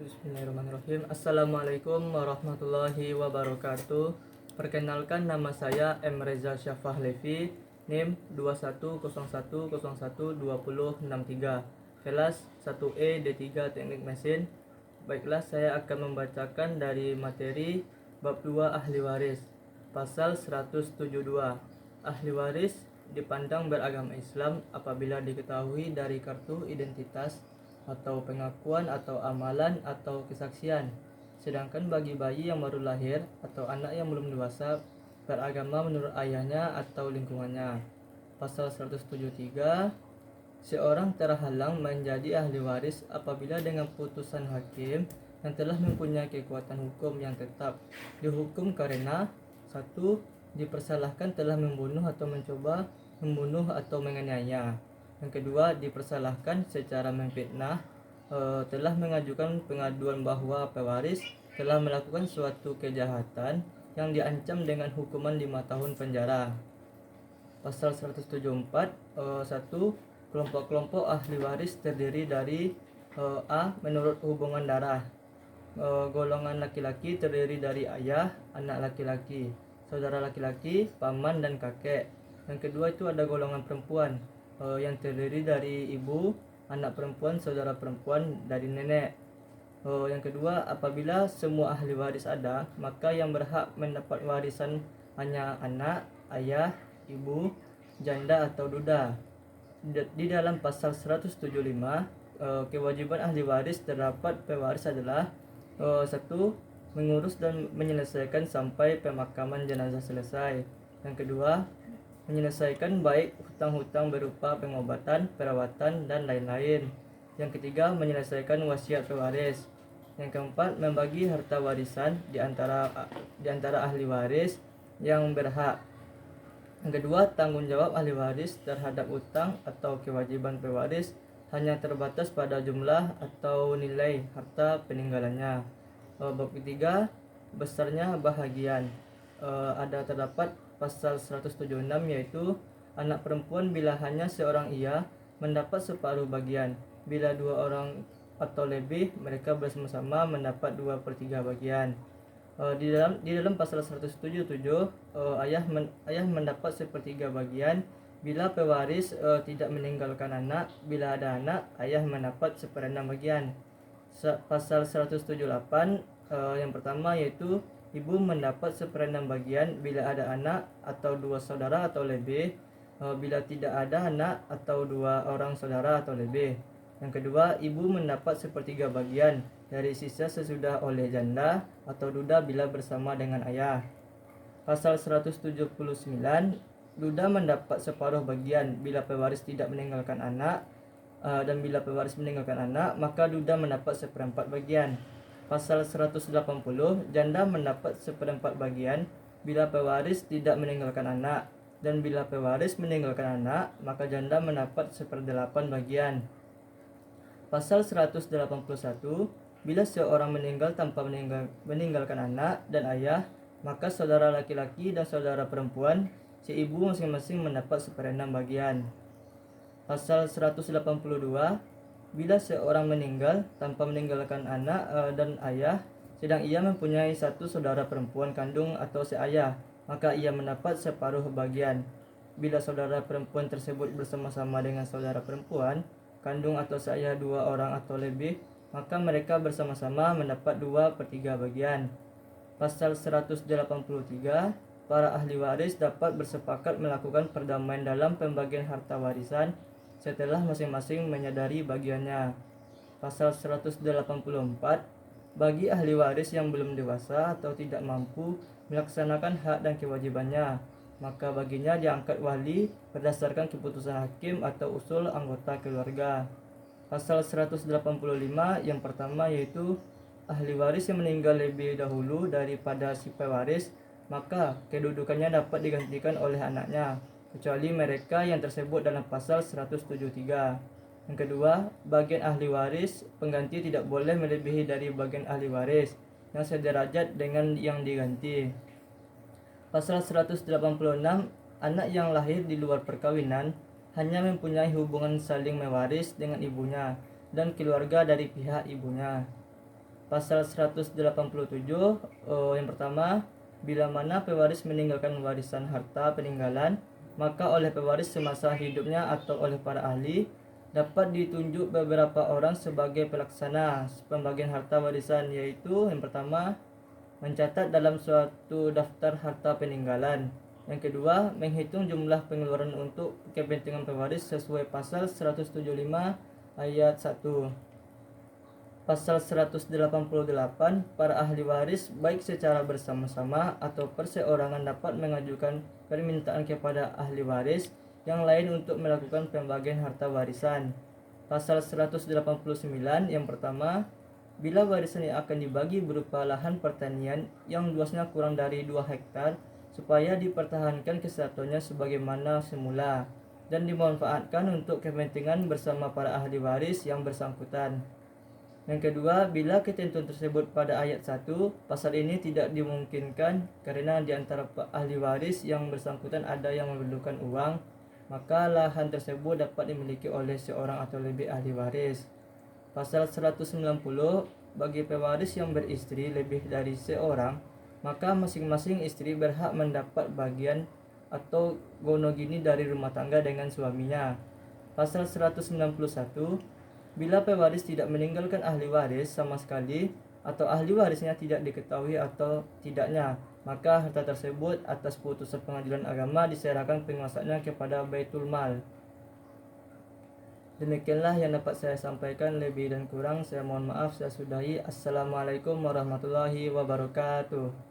Bismillahirrahmanirrahim. Assalamualaikum warahmatullahi wabarakatuh. Perkenalkan, nama saya M. Reza Syafah Levi, NIM 2101012063, kelas 1E D3 Teknik Mesin. Baiklah, saya akan membacakan dari materi bab 2 ahli waris. Pasal 172. Ahli waris dipandang beragama Islam apabila diketahui dari kartu identitas atau pengakuan atau amalan atau kesaksian. Sedangkan bagi bayi yang baru lahir atau anak yang belum dewasa, beragama menurut ayahnya atau lingkungannya. Pasal 173, seorang terhalang menjadi ahli waris apabila dengan putusan hakim yang telah mempunyai kekuatan hukum yang tetap dihukum karena 1. Dipersalahkan telah membunuh atau mencoba membunuh atau menganiaya. Yang kedua, dipersalahkan secara memfitnah, telah mengajukan pengaduan bahwa pewaris telah melakukan suatu kejahatan yang diancam dengan hukuman 5 tahun penjara. Pasal 174, 1. Kelompok-kelompok ahli waris terdiri dari A. Menurut hubungan darah. Golongan laki-laki terdiri dari ayah, anak laki-laki, saudara laki-laki, paman, dan kakek. Yang kedua itu ada golongan perempuan, yang terdiri dari ibu, anak perempuan, saudara perempuan, dari nenek. Yang kedua, apabila semua ahli waris ada, maka yang berhak mendapat warisan hanya anak, ayah, ibu, janda atau duda. Di dalam pasal 175, kewajiban ahli waris terdapat pewaris adalah 1. Mengurus dan menyelesaikan sampai pemakaman jenazah selesai. Yang kedua, menyelesaikan baik hutang-hutang berupa pengobatan, perawatan, dan lain-lain. Yang ketiga, menyelesaikan wasiat pewaris. Yang keempat, membagi harta warisan di antara ahli waris yang berhak. Yang kedua, tanggung jawab ahli waris terhadap hutang atau kewajiban pewaris hanya terbatas pada jumlah atau nilai harta peninggalannya. Bab ketiga, besarnya bahagian. Ada terdapat pasal 176, yaitu anak perempuan bila hanya seorang ia mendapat separuh bagian, bila 2 orang atau lebih mereka bersama-sama mendapat 2/3 bagian. Di dalam pasal 177, ayah mendapat 1/3 bagian bila pewaris tidak meninggalkan anak. Bila ada anak, ayah mendapat 1/6 bagian. Pasal 178, yang pertama yaitu ibu mendapat 1/6 bagian bila ada anak atau 2 saudara atau lebih, bila tidak ada anak atau 2 orang saudara atau lebih. Yang kedua, ibu mendapat 1/3 bagian dari sisa sesudah oleh janda atau duda bila bersama dengan ayah. Pasal 179, duda mendapat separuh bagian bila pewaris tidak meninggalkan anak, dan bila pewaris meninggalkan anak, maka duda mendapat 1/4 bagian. Pasal 180, janda mendapat 1/4 bagian bila pewaris tidak meninggalkan anak, dan bila pewaris meninggalkan anak, maka janda mendapat 1/8 bagian. Pasal 181, bila seorang meninggal tanpa meninggalkan anak dan ayah, maka saudara laki-laki dan saudara perempuan seibu masing-masing mendapat 1/6 bagian. Pasal 182, bila seorang meninggal tanpa meninggalkan anak dan ayah, sedang ia mempunyai 1 saudara perempuan kandung atau seayah, maka ia mendapat separuh bagian. Bila saudara perempuan tersebut bersama-sama dengan saudara perempuan kandung atau seayah 2 orang atau lebih, maka mereka bersama-sama mendapat 2/3 bagian. Pasal 183, para ahli waris dapat bersepakat melakukan perdamaian dalam pembagian harta warisan setelah masing-masing menyadari bagiannya. Pasal 184, bagi ahli waris yang belum dewasa atau tidak mampu melaksanakan hak dan kewajibannya, maka baginya diangkat wali berdasarkan keputusan hakim atau usul anggota keluarga. Pasal 185, yang pertama yaitu ahli waris yang meninggal lebih dahulu daripada si pewaris, maka kedudukannya dapat digantikan oleh anaknya, kecuali mereka yang tersebut dalam pasal 173. Yang kedua, bagian ahli waris pengganti tidak boleh melebihi dari bagian ahli waris yang sederajat dengan yang diganti. Pasal 186, anak yang lahir di luar perkawinan hanya mempunyai hubungan saling mewaris dengan ibunya dan keluarga dari pihak ibunya. Pasal 187 yang pertama, bila mana pewaris meninggalkan warisan harta peninggalan, maka oleh pewaris semasa hidupnya atau oleh para ahli dapat ditunjuk beberapa orang sebagai pelaksana pembagian harta warisan, yaitu yang pertama, mencatat dalam suatu daftar harta peninggalan. Yang kedua, menghitung jumlah pengeluaran untuk kepentingan pewaris sesuai pasal 175 ayat 1. Pasal 188, para ahli waris baik secara bersama-sama atau perseorangan dapat mengajukan permintaan kepada ahli waris yang lain untuk melakukan pembagian harta warisan. Pasal 189 yang pertama, bila warisan yang akan dibagi berupa lahan pertanian yang luasnya kurang dari 2 hektar, supaya dipertahankan kesatuannya sebagaimana semula dan dimanfaatkan untuk kepentingan bersama para ahli waris yang bersangkutan. Yang kedua, bila ketentuan tersebut pada ayat 1, pasal ini tidak dimungkinkan karena di antara ahli waris yang bersangkutan ada yang memerlukan uang, maka lahan tersebut dapat dimiliki oleh seorang atau lebih ahli waris. Pasal 190, bagi pewaris yang beristri lebih dari seorang, maka masing-masing istri berhak mendapat bagian atau gonogini dari rumah tangga dengan suaminya. Pasal 191, bila pewaris tidak meninggalkan ahli waris sama sekali atau ahli warisnya tidak diketahui atau tidaknya, maka harta tersebut atas putusan pengadilan agama diserahkan penguasanya kepada Baitul Mal. Demikianlah yang dapat saya sampaikan, lebih dan kurang saya mohon maaf, saya sudahi. Assalamualaikum warahmatullahi wabarakatuh.